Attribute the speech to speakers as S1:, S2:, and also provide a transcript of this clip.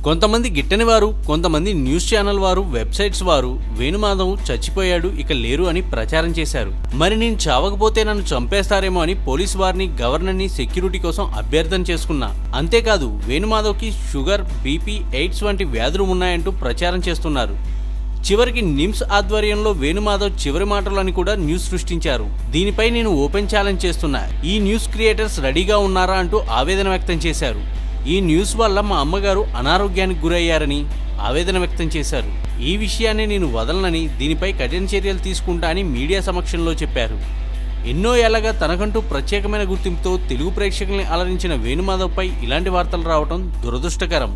S1: కొంతమంది గిట్టని వారు, కొంతమంది న్యూస్ ఛానల్ వారు, వెబ్సైట్స్ వారు వేణుమాధవ్ చచ్చిపోయాడు, ఇక లేరు అని ప్రచారం చేశారు. మరి నేను చావకపోతే నన్ను చంపేస్తారేమో అని పోలీసు వారిని, గవర్నర్ని సెక్యూరిటీ కోసం అభ్యర్థన చేసుకున్నా. అంతేకాదు వేణుమాధవ్కి షుగర్, బీపీ, ఎయిడ్స్ వంటి వ్యాధులు ఉన్నాయంటూ ప్రచారం చేస్తున్నారు. చివరికి నిమ్స్ ఆధ్వర్యంలో వేణుమాధవ్ చివరి మాటలు అని కూడా న్యూస్ సృష్టించారు. దీనిపై నేను ఓపెన్ ఛాలెంజ్ చేస్తున్నా, ఈ న్యూస్ క్రియేటర్స్ రెడీగా ఉన్నారా అంటూ ఆవేదన వ్యక్తం చేశారు. ఈ న్యూస్ వల్ల మా అమ్మగారు అనారోగ్యానికి గురయ్యారని ఆవేదన వ్యక్తం చేశారు. ఈ విషయాన్ని నేను వదలనని, దీనిపై కఠిన చర్యలు తీసుకుంటా అని మీడియా సమక్షంలో చెప్పారు. ఎన్నో ఏళ్లగా తనకంటూ ప్రత్యేకమైన గుర్తింపుతో తెలుగు ప్రేక్షకుల్ని అలరించిన వేణుమాధవ్పై ఇలాంటి వార్తలు రావడం దురదృష్టకరం.